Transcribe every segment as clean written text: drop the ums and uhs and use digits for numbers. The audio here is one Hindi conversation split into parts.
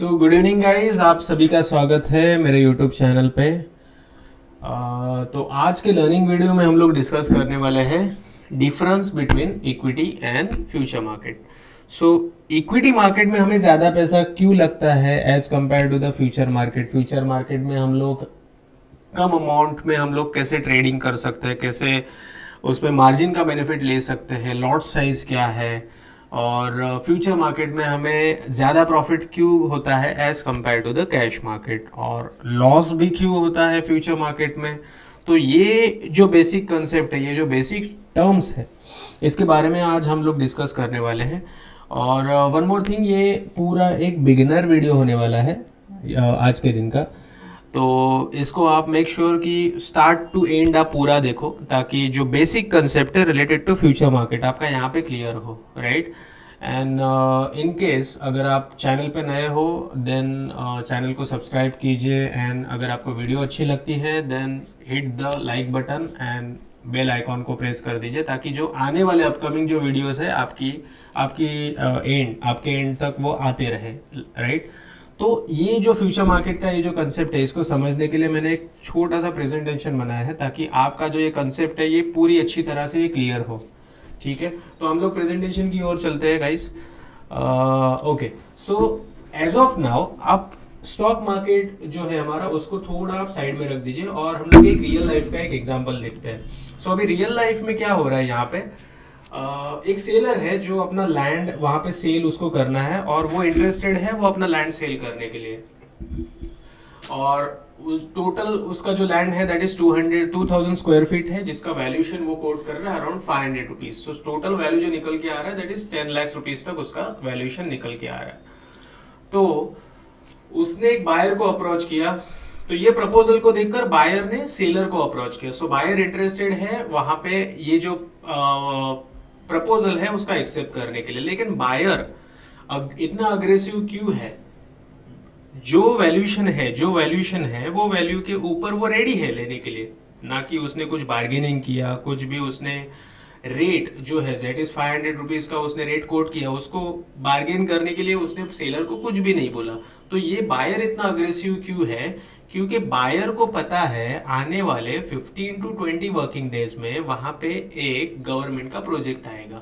गुड इवनिंग गाइस, आप सभी का स्वागत है मेरे यूट्यूब चैनल पे। तो आज के लर्निंग वीडियो में हम लोग डिस्कस करने वाले हैं difference between equity and future market. Equity market में हमें ज़्यादा पैसा क्यों लगता है as compare to the future market. Future market में हम लोग कम अमाउंट में हम लोग कैसे ट्रेडिंग कर सकते हैं, कैसे उसमें मार्जिन का बेनिफिट ले सकते हैं, लॉट साइज क्या है, और फ्यूचर मार्केट में हमें ज़्यादा प्रॉफिट क्यों होता है as compare to the cash market, और लॉस भी क्यों होता है फ्यूचर मार्केट में। तो ये जो बेसिक कंसेप्ट है, ये जो बेसिक टर्म्स है, इसके बारे में आज हम लोग डिस्कस करने वाले हैं। और वन मोर थिंग, ये पूरा एक बिगिनर वीडियो होने वाला है आज के दिन का। तो इसको आप मेक श्योर कि स्टार्ट टू एंड आप पूरा देखो, ताकि जो बेसिक कंसेप्ट है रिलेटेड टू फ्यूचर मार्केट आपका यहाँ पे क्लियर हो, राइट। एंड इन केस अगर आप चैनल पे नए हो देन चैनल को सब्सक्राइब कीजिए, एंड अगर आपको वीडियो अच्छी लगती है then hit the like button and bell icon को प्रेस कर दीजिए, ताकि जो आने वाले अपकमिंग जो वीडियोस है आपके एंड तक वो आते रहे, राइट। तो ये जो फ्यूचर मार्केट का ये जो कंसेप्ट है, इसको समझने के लिए मैंने एक छोटा सा प्रेजेंटेशन बनाया है, ताकि आपका जो ये कंसेप्ट है ये पूरी अच्छी तरह से ये क्लियर हो, ठीक है। तो हम लोग प्रेजेंटेशन की ओर चलते हैं guys. Okay, so as of now आप स्टॉक मार्केट जो है हमारा, उसको थोड़ा आप साइड में रख दीजिए और हम लोग एक रियल लाइफ का एक एग्जांपल देखते हैं। सो अभी रियल लाइफ में क्या हो रहा है, यहाँ पे एक सेलर है जो अपना लैंड वहां पे सेल उसको करना है, और वो इंटरेस्टेड है वो अपना लैंड सेल करने के लिए। और टोटल उसका जो लैंड है दैट इज 2000 स्क्वायर फीट है, जिसका वैल्यूएशन वो कोट कर रहा है around 500 rupees. So total value जो निकल के आ रहा है दैट इज 10 लाख रुपीज तक उसका वैल्यूएशन निकल के आ रहा है। तो उसने एक बायर को अप्रोच किया, तो ये प्रपोजल को देखकर बायर ने सेलर को अप्रोच किया। सो बायर इंटरेस्टेड है वहां पे ये जो प्रपोजल है उसका एक्सेप्ट करने के लिए, लेकिन बायर इतना अग्रेसिव क्यों है। जो वैल्यूएशन है वो वैल्यू के ऊपर वो रेडी है लेने के लिए, ना कि उसने कुछ बार्गेनिंग किया, कुछ भी उसने रेट जो है दैट इज 500 रुपीज का उसने रेट कोट किया, उसको बार्गेन करने के लिए उसने सेलर को कुछ भी नहीं बोला। तो ये बायर इतना अग्रेसिव क्यों है, क्योंकि बायर को पता है आने वाले 15 टू 20 वर्किंग डेज में वहां पे एक गवर्नमेंट का प्रोजेक्ट आएगा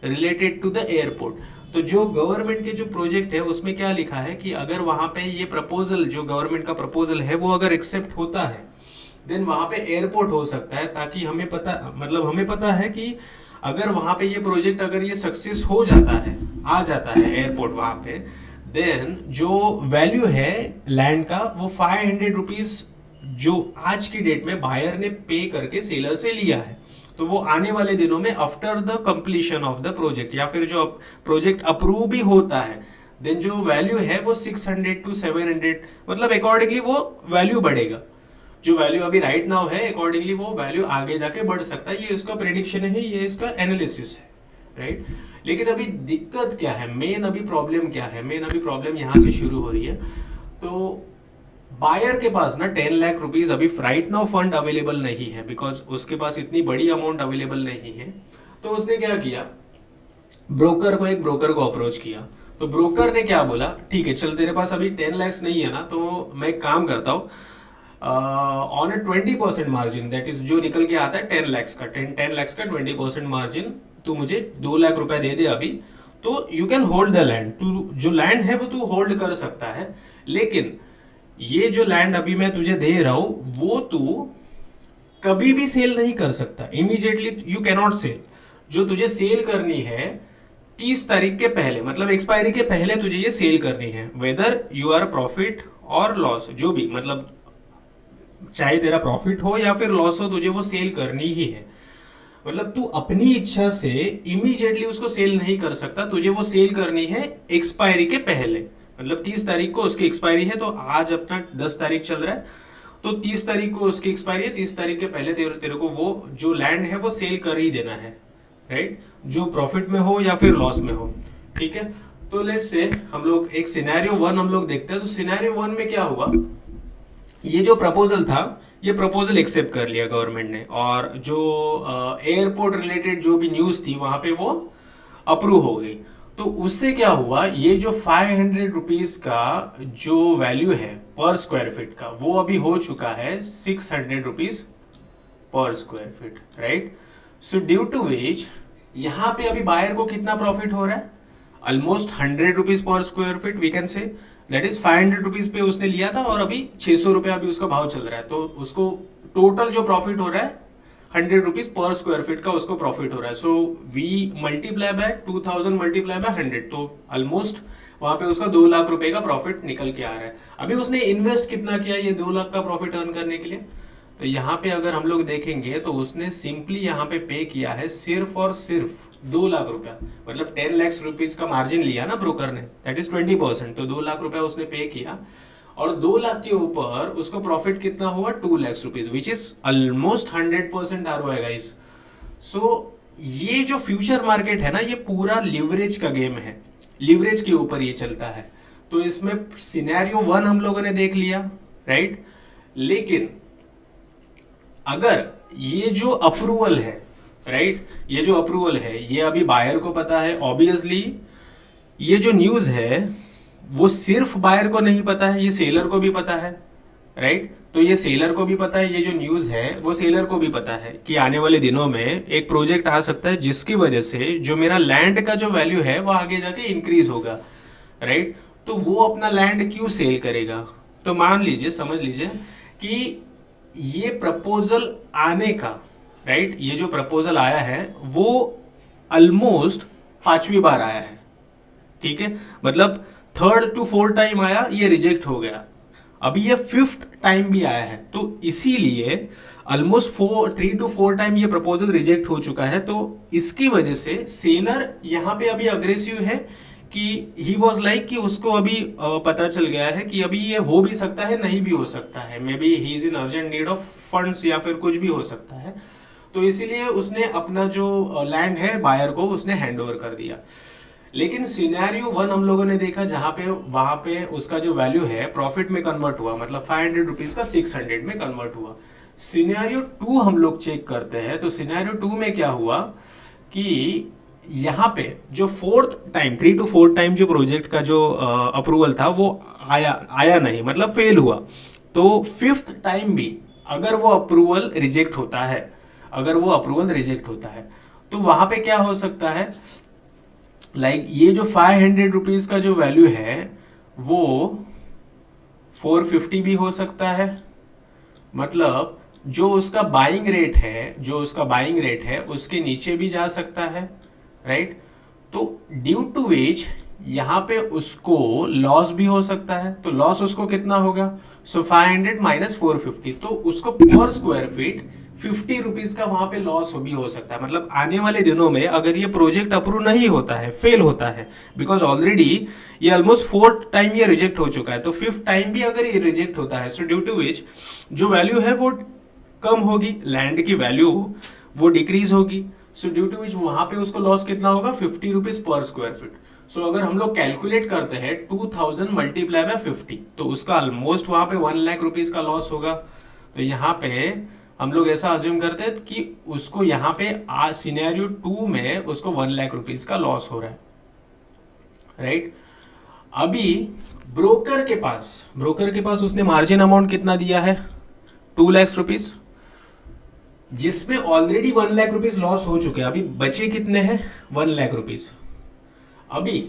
रिलेटेड टू द एयरपोर्ट। तो जो गवर्नमेंट के जो प्रोजेक्ट है उसमें क्या लिखा है कि अगर वहां पे ये प्रपोजल जो गवर्नमेंट का प्रपोजल है वो अगर एक्सेप्ट होता है देन वहां पे एयरपोर्ट हो सकता है, ताकि हमें पता है कि अगर वहां पे ये प्रोजेक्ट अगर ये सक्सेस हो जाता है, आ जाता है एयरपोर्ट वहां पे, देन जो वैल्यू है लैंड का वो 500 रुपीज जो आज की डेट में बायर ने पे करके सेलर से लिया है, तो वो आने वाले दिनों में after the completion of the project या फिर जो प्रोजेक्ट अप्रूव भी होता है देन जो वैल्यू है वो 600 टू 700, मतलब अकॉर्डिंगली वो वैल्यू बढ़ेगा। जो वैल्यू अभी राइट नाउ है अकॉर्डिंगली वो वैल्यू आगे जाके बढ़ सकता है। ये इसका प्रेडिक्शन है, ये इसका एनालिसिस है, राइट। लेकिन अभी दिक्कत क्या है, मेन अभी प्रॉब्लम यहाँ से शुरू हो रही है। तो बायर के पास ना 10 लाख रुपीज अभी राइट नाउ फंड अवेलेबल नहीं है, बिकॉज उसके पास इतनी बड़ी अमाउंट अवेलेबल नहीं है। तो उसने क्या किया, एक ब्रोकर को अप्रोच किया। तो ब्रोकर ने क्या बोला, ठीक है चल तेरे पास अभी 10 लाख नहीं है ना, तो मैं एक काम करता हूँ, ऑन 20% मार्जिन, दैट इज जो निकल के आता है 10 लाख का 20% मार्जिन, तू मुझे 2 लाख रुपए दे दे अभी, तो you can hold the land. तू जो लैंड है वो तू होल्ड कर सकता है, लेकिन ये जो लैंड अभी मैं तुझे दे रहा हूं वो तू कभी भी सेल नहीं कर सकता, इमीडिएटली यू कैनॉट सेल। जो तुझे सेल करनी है 30 तारीख के पहले, मतलब एक्सपायरी के पहले तुझे ये सेल करनी है, वेदर यू आर प्रॉफिट और लॉस, जो भी, मतलब चाहे तेरा प्रॉफिट हो या फिर लॉस हो, तुझे वो सेल करनी ही है। मतलब तू अपनी इच्छा से इमीडिएटली उसको सेल नहीं कर सकता, तुझे वो सेल करनी है एक्सपायरी के पहले। मतलब 30 तारीख को उसकी एक्सपायरी है, तो आज अपना 10 तारीख चल रहा है, तो 30 तारीख को उसकी एक्सपायरी है, 30 तारीख के पहले तेरे को वो जो लैंड है वो सेल कर ही देना है, राइट, जो प्रॉफिट में हो या फिर लॉस में हो, ठीक है। तो लेट्स से हम लोग एक सिनेरियो 1 हम लोग देखते हैं। तो सिनेरियो 1 में क्या हुआ, ये जो प्रपोजल था ये प्रपोजल एक्सेप्ट कर लिया गवर्नमेंट ने, और जो एयरपोर्ट रिलेटेड जो भी न्यूज थी वहां पे वो अप्रूव हो गई। तो उससे क्या हुआ, ये जो 500 रुपीज का जो वैल्यू है पर स्क्वायर फीट का, वो अभी हो चुका है 600 रुपीज पर square feet, right. So due to which यहाँ पे अभी बायर को कितना प्रॉफिट हो रहा है, ऑलमोस्ट 100 रुपीज पर square feet, we can say that is 500 rupees पे उसने लिया था और अभी 600 रुपये अभी उसका भाव चल रहा है, तो उसको टोटल जो प्रॉफिट हो रहा है 100 रुपीज पर स्क्वायर फीट का उसको प्रॉफिट हो रहा है। So we multiply by 2000 multiply by 100, तो ऑलमोस्ट वहां पे उसका 2 लाख रुपए का प्रॉफिट निकल के आ रहा है। अभी उसने इन्वेस्ट कितना किया ये 2 लाख का प्रॉफिट अर्न करने के लिए, तो यहाँ पे अगर हम लोग देखेंगे तो उसने सिंपली यहाँ पे पे किया है सिर्फ और सिर्फ 2 लाख रुपया, मतलब 10 लाख रुपीज का मार्जिन लिया ना ब्रोकर ने, दैट इज 20%, तो 2 लाख रुपया उसने पे किया और 2 लाख के ऊपर उसको प्रॉफिट कितना हुआ 2 lakh rupees, which is almost 100% ROI guys. So ये जो फ्यूचर मार्केट है ना, ये पूरा लिवरेज का गेम है, लिवरेज के ऊपर ये चलता है। तो इसमें सिनेरियो 1 हम लोगों ने देख लिया, राइट। लेकिन अगर ये जो अप्रूवल है, राइट, ये जो अप्रूवल है ये अभी बायर को पता है, ऑब्वियसली ये जो न्यूज है वो सिर्फ बायर को नहीं पता है, ये सेलर को भी पता है, राइट। तो ये सेलर को भी पता है, ये जो न्यूज है वो सेलर को भी पता है कि आने वाले दिनों में एक प्रोजेक्ट आ सकता है जिसकी वजह से जो मेरा लैंड का जो वैल्यू है वो आगे जाके इंक्रीज होगा, राइट। तो वो अपना लैंड क्यों सेल करेगा, तो मान लीजिए, समझ लीजिए कि ये प्रपोजल आने का, राइट, ये जो प्रपोजल आया है वो ऑलमोस्ट 5वीं बार आया है, ठीक है, मतलब 3rd to 4th टाइम आया, ये रिजेक्ट हो गया, अभी ये 5th टाइम भी आया है, तो इसीलिए ऑलमोस्ट 3 to 4 टाइम ये प्रपोजल रिजेक्ट हो चुका है। तो इसकी वजह से सेलर यहाँ पे अभी अग्रेसिव है कि ही वॉज लाइक कि उसको अभी पता चल गया है कि अभी ये हो भी सकता है, नहीं भी हो सकता है, may be he is in urgent need of funds या फिर कुछ भी हो सकता है, तो इसीलिए उसने अपना जो लैंड है बायर को उसने हैंड ओवर कर दिया। लेकिन सिनेरियो 1 हम लोगों ने देखा जहां पे वहां पे उसका जो वैल्यू है प्रॉफिट में कन्वर्ट हुआ, मतलब 500 रुपीज का 600 में कन्वर्ट हुआ। सिनेरियो 2 हम लोग चेक करते हैं, तो सिनेरियो 2 में क्या हुआ कि यहाँ पे जो 4th टाइम 3 to 4 टाइम जो प्रोजेक्ट का जो अप्रूवल था वो आया नहीं, मतलब फेल हुआ। तो 5th टाइम भी अगर वो अप्रूवल रिजेक्ट होता है, अगर वो अप्रूवल रिजेक्ट होता है तो वहां पे क्या हो सकता है, लाइक ये जो 500 रुपीज का जो वैल्यू है वो 450 भी हो सकता है, मतलब जो उसका बाइंग रेट है, जो उसका बाइंग रेट है उसके नीचे भी जा सकता है, राइट। तो ड्यू टू विच यहाँ पे उसको लॉस भी हो सकता है, तो लॉस उसको कितना होगा, सो 500 माइनस 450, तो उसको पर स्क्वायर फीट 50 रुपीज का वहां पे लॉस भी हो सकता है। मतलब आने वाले दिनों में अगर ये प्रोजेक्ट अप्रूव नहीं होता है, फेल होता है, बिकॉज ऑलरेडी ये ऑलमोस्ट 4th टाइम ये रिजेक्ट हो चुका है, तो 5th टाइम भी अगर ये रिजेक्ट होता है, सो ड्यू टू विच जो वैल्यू है वो कम होगी, लैंड की वैल्यू वो डिक्रीज होगी, सो ड्यू टू विच वहां पे उसको लॉस कितना होगा 50 रुपीज पर स्क्वायर फीट। सो अगर हम लोग कैलकुलेट करते हैं 2000 मल्टीप्लाई बाय 50, तो उसका ऑलमोस्ट वहां पे 1 लाख रुपीज का लॉस होगा। तो यहाँ पे हम लोग ऐसा अज्यूम करते हैं कि उसको यहाँ पे सिनेरियो 2 में उसको 1 लाख रुपीज का लॉस हो रहा है, राइट। अभी ब्रोकर के पास उसने मार्जिन अमाउंट कितना दिया है 2 लाख रुपीज, जिसमें ऑलरेडी 1 लाख रुपीज लॉस हो चुके हैं, अभी बचे कितने हैं 1 लाख रुपीज। अभी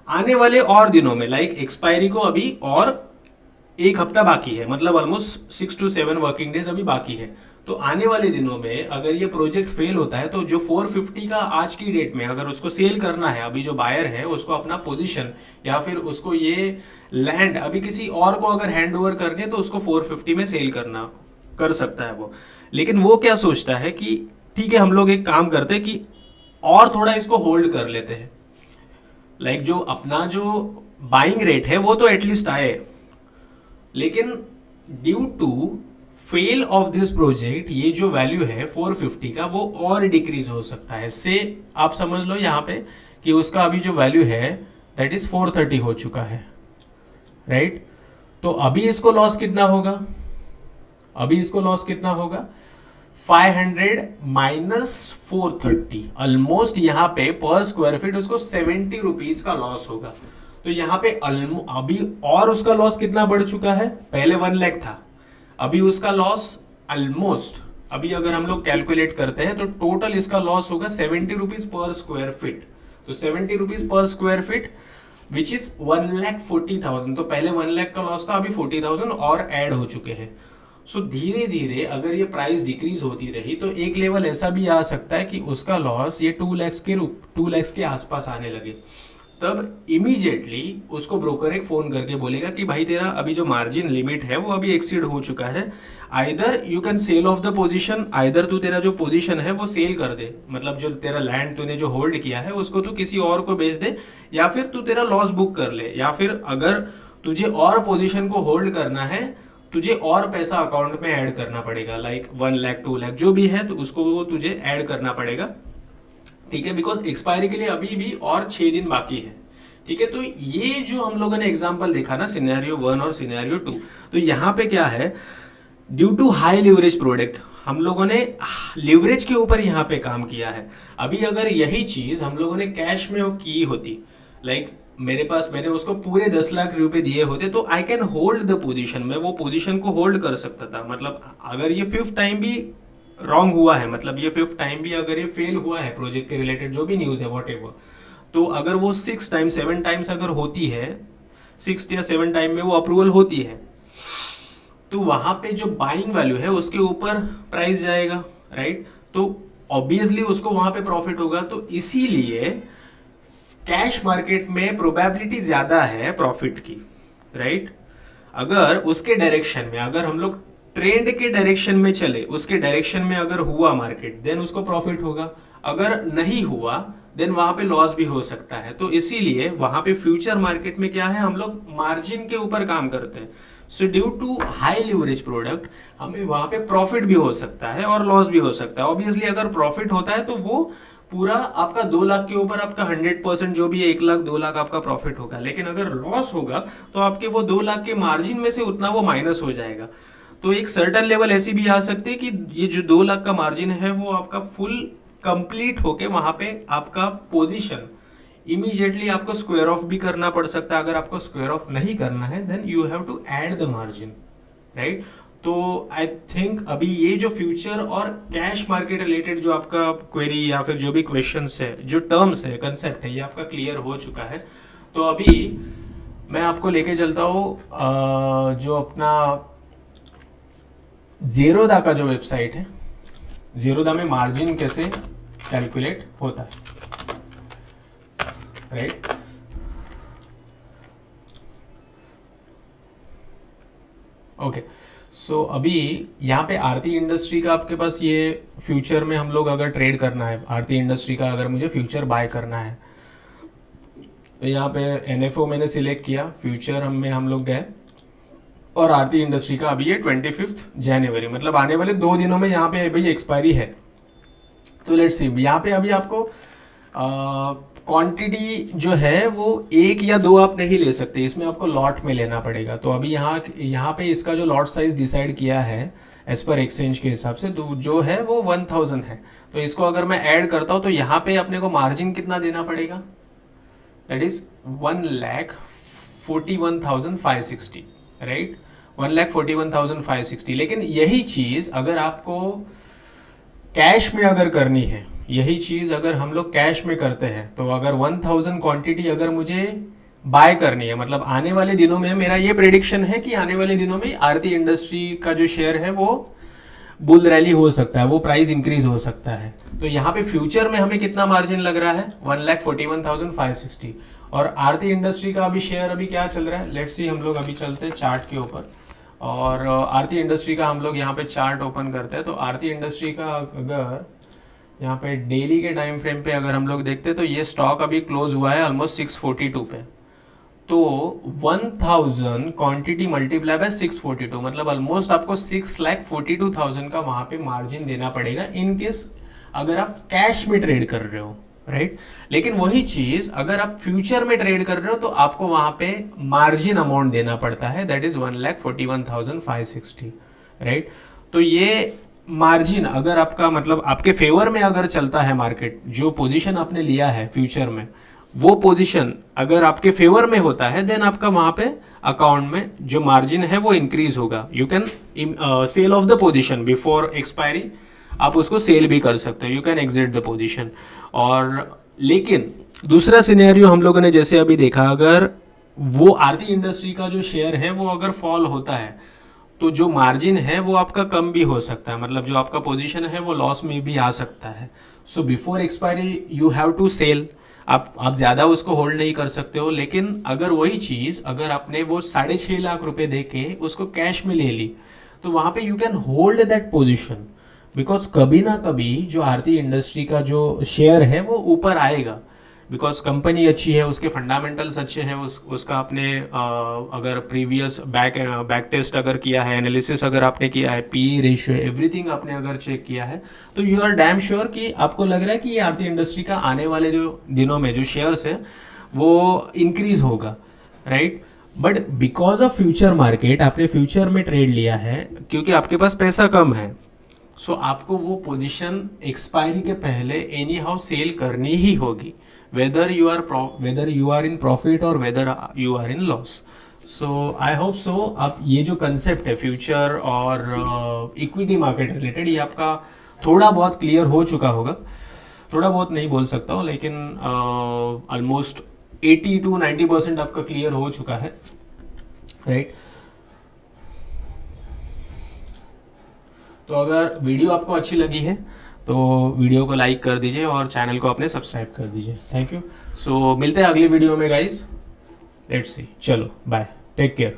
आने वाले और दिनों में लाइक एक्सपायरी को अभी और 1 हफ्ता बाकी है, मतलब ऑलमोस्ट 6 to 7 वर्किंग डेज अभी बाकी है। तो आने वाले दिनों में अगर ये प्रोजेक्ट फेल होता है तो जो 450 का आज की डेट में अगर उसको सेल करना है, अभी जो बायर है उसको अपना पोजीशन या फिर उसको ये लैंड अभी किसी और को अगर हैंड ओवर करने तो उसको 450 में सेल कर सकता है वो। लेकिन वो क्या सोचता है कि ठीक है हम लोग एक काम करते हैं कि और थोड़ा इसको होल्ड कर लेते हैं, लाइक जो अपना जो बाइंग रेट है वो तो एटलीस्ट आए, लेकिन due to fail of this project ये जो वैल्यू है 450 का वो और डिक्रीज हो सकता है। से आप समझ लो यहाँ पे कि उसका अभी जो वैल्यू है दैट इज 430 हो चुका है, राइट। तो अभी इसको लॉस कितना होगा, अभी इसको लॉस कितना होगा 500 माइनस 430, ऑलमोस्ट यहाँ पे पर स्क्वायर फीट उसको 70 रुपीज का लॉस होगा। तो यहाँ पे अभी और उसका लॉस कितना बढ़ चुका है, पहले 1 लाख था, अभी उसका लॉस ऑलमोस्ट, अभी अगर हम लोग कैलकुलेट करते हैं तो टोटल इसका लॉस होगा 70 रुपीज पर स्क्वायर फीट। तो 70 rupees per square feet which is 1,40,000। तो पहले 1 लाख का लॉस था, अभी 40,000 और ऐड हो चुके हैं। सो धीरे धीरे अगर ये प्राइस डिक्रीज होती रही तो एक लेवल ऐसा भी आ सकता है कि उसका लॉस ये 2 लाख के आसपास आने लगे। तब इमीडिएटली उसको ब्रोकर एक फोन करके बोलेगा कि भाई तेरा अभी जो मार्जिन लिमिट है वो अभी एक्सीड हो चुका है, either you can sell of the position, either तू तेरा जो पोजीशन है वो सेल कर दे, मतलब जो तेरा लैंड तूने जो होल्ड किया है उसको तू किसी और को बेच दे, या फिर तू तेरा लॉस बुक कर ले, या फिर अगर तुझे और पोजीशन को होल्ड करना है तुझे और पैसा अकाउंट में ऐड करना पड़ेगा, लाइक 1 लाख 2 लाख जो भी है तो उसको वो तुझे ऐड करना पड़ेगा, ठीक है, बिकॉज एक्सपायरी के लिए अभी भी और 6 दिन बाकी है, ठीक है। तो ये जो हम लोगों ने एग्जांपल देखा ना, सिनेरियो 1 और सिनेरियो 2, तो यहाँ पे क्या है, due to high leverage product हम लोगों ने लिवरेज के ऊपर यहाँ पे काम किया है। अभी अगर यही चीज हम लोगों ने कैश में की होती, लाइक मेरे पास मैंने उसको पूरे 10 लाख रुपए दिए होते तो I can hold the position, मैं वो पोजीशन को होल्ड कर सकता था। मतलब अगर ये 5th टाइम भी रॉन्ग हुआ है, मतलब ये 5th टाइम भी अगर ये फेल हुआ है प्रोजेक्ट के रिलेटेड जो भी न्यूज है वॉट एवर, तो अगर वो 6 टाइम 7 टाइम्स अगर होती है, 6 या 7 टाइम में वो अप्रूवल होती है, तो वहां पे जो बाइंग वैल्यू है उसके ऊपर प्राइस जाएगा, राइट। तो ऑब्वियसली उसको वहां पे प्रॉफिट होगा। तो इसीलिए कैश मार्केट में प्रोबेबिलिटी ज्यादा है प्रॉफिट की, राइट। अगर उसके डायरेक्शन में, अगर हम लोग ट्रेंड के डायरेक्शन में चले, उसके डायरेक्शन में अगर हुआ मार्केट देन उसको प्रॉफिट होगा, अगर नहीं हुआ देन वहां पे लॉस भी हो सकता है। तो इसीलिए वहां पे फ्यूचर मार्केट में क्या है, हम लोग मार्जिन के ऊपर काम करते हैं। So due to high leverage product हमें वहां पे प्रॉफिट भी हो सकता है और लॉस भी हो सकता है। ऑब्वियसली अगर प्रॉफिट होता है तो वो पूरा आपका 2 लाख के ऊपर आपका 100% जो भी है 1 लाख 2 लाख आपका प्रॉफिट होगा, लेकिन अगर लॉस होगा तो आपके वो 2 लाख के मार्जिन में से उतना वो माइनस हो जाएगा। तो एक सर्टन लेवल ऐसी भी आ सकती है कि ये जो 2 लाख का मार्जिन है वो आपका फुल कंप्लीट होके वहां पे आपका पोजीशन इमीडिएटली आपको स्क्वायर ऑफ भी करना पड़ सकता है। अगर आपको स्क्वायर ऑफ नहीं करना है then you have to add the margin, right. तो आई थिंक अभी ये जो फ्यूचर और कैश मार्केट रिलेटेड जो आपका क्वेरी या फिर जो भी क्वेश्चंस है, जो टर्म्स है, कंसेप्ट है, ये आपका क्लियर हो चुका है। तो अभी मैं आपको लेके चलता हूँ जो अपना ज़ीरोधा का जो वेबसाइट है, ज़ीरोधा में मार्जिन कैसे कैलकुलेट होता है, राइट। ओके, सो अभी यहाँ पे आरती इंडस्ट्री का आपके पास ये फ्यूचर में हम लोग अगर ट्रेड करना है, आरती इंडस्ट्री का अगर मुझे फ्यूचर बाय करना है तो यहाँ पे एनएफओ मैंने सिलेक्ट किया, फ्यूचर में हम लोग गए और आरती इंडस्ट्री का अभी ये 25 जनवरी, मतलब आने वाले 2 दिनों में यहाँ पे भाई एक्सपायरी है। तो लेट्स सी, यहाँ पे अभी आपको क्वांटिटी जो है वो 1 या 2 आप नहीं ले सकते, इसमें आपको लॉट में लेना पड़ेगा। तो अभी यहाँ पे इसका जो लॉट साइज डिसाइड किया है एज पर एक्सचेंज के हिसाब से, तो जो है वो 1000 है। तो इसको अगर मैं ऐड करता हूँ तो यहाँ पे अपने को मार्जिन कितना देना पड़ेगा, दैट इज 1,41,560, राइट, 1,41,560। लेकिन यही चीज अगर आपको कैश में अगर करनी है, यही चीज अगर हम लोग कैश में करते हैं, तो अगर 1000 क्वांटिटी अगर मुझे बाय करनी है, मतलब आने वाले दिनों में मेरा ये प्रेडिक्शन है कि आने वाले दिनों में आरती इंडस्ट्री का जो शेयर है वो बुल रैली हो सकता है, वो प्राइस इंक्रीज हो सकता है। तो यहाँ पे फ्यूचर में हमें कितना मार्जिन लग रहा है, 1,41,560। और आरती इंडस्ट्री का अभी शेयर अभी क्या चल रहा है, लेट्स सी, हम लोग अभी चलते हैं चार्ट के ऊपर और आरती इंडस्ट्री का हम लोग यहाँ पे चार्ट ओपन करते हैं। तो आरती इंडस्ट्री का अगर यहाँ पे डेली के टाइम फ्रेम पे अगर हम लोग देखते हैं तो ये स्टॉक अभी क्लोज हुआ है ऑलमोस्ट 642 पे। तो 1000 क्वांटिटी मल्टीप्लाई बाय 642, मतलब ऑलमोस्ट आपको 6,42,000 का वहां पे मार्जिन देना पड़ेगा इन केस अगर आप कैश में ट्रेड कर रहे हो, राइट। लेकिन वही चीज अगर आप फ्यूचर में ट्रेड कर रहे हो तो आपको वहां पे मार्जिन अमाउंट देना पड़ता है, दैट इज 1,41,560, राइट। तो ये मार्जिन अगर आपका मतलब आपके फेवर में अगर चलता है मार्केट, जो पोजीशन आपने लिया है फ्यूचर में, वो पोजीशन अगर आपके फेवर में होता है, देन आपका वहां पे अकाउंट में जो मार्जिन है वो इंक्रीज होगा। You can sell of the position before expiry, आप उसको सेल भी कर सकते हो, you can exit the position. और लेकिन दूसरा सिनेरियो हम लोगों ने जैसे अभी देखा, अगर वो आरती इंडस्ट्री का जो शेयर है वो अगर फॉल होता है तो जो मार्जिन है वो आपका कम भी हो सकता है, मतलब जो आपका पोजीशन है वो लॉस में भी आ सकता है। So before expiry you have to sell. आप ज़्यादा उसको होल्ड नहीं कर सकते हो, लेकिन अगर वही चीज़ अगर आपने वो 6.5 लाख रुपए दे के उसको कैश में ले ली, तो वहाँ पे you can hold that position, because कभी ना कभी जो आरती इंडस्ट्री का जो शेयर है वो ऊपर आएगा, बिकॉज कंपनी अच्छी है, उसके फंडामेंटल्स अच्छे हैं, उसका आपने अगर प्रीवियस बैक टेस्ट अगर किया है, एनालिसिस अगर आपने किया है, पी रेशियो एवरीथिंग आपने अगर चेक किया है, तो यू आर डैम श्योर कि आपको लग रहा है कि ये आरती इंडस्ट्री का आने वाले जो दिनों में जो शेयर्स है वो इंक्रीज होगा, right. But because of future market, आपने फ्यूचर में ट्रेड लिया है क्योंकि आपके पास पैसा कम है, सो आपको वो पोजीशन एक्सपायरी के पहले एनी हाउ सेल करनी ही होगी, whether you are in profit or whether you are in loss. So I hope so अब ये जो कंसेप्ट है फ्यूचर और इक्विटी मार्केट रिलेटेड, ये आपका थोड़ा बहुत क्लियर हो चुका होगा। थोड़ा बहुत नहीं बोल सकता हूँ, लेकिन ऑलमोस्ट 80 to 90% आपका क्लियर हो चुका है, राइट। तो अगर वीडियो आपको अच्छी लगी है तो वीडियो को लाइक कर दीजिए और चैनल को अपने सब्सक्राइब कर दीजिए। Thank you. सो मिलते हैं अगली वीडियो में गाइस, लेट्स सी। चलो बाय, टेक केयर।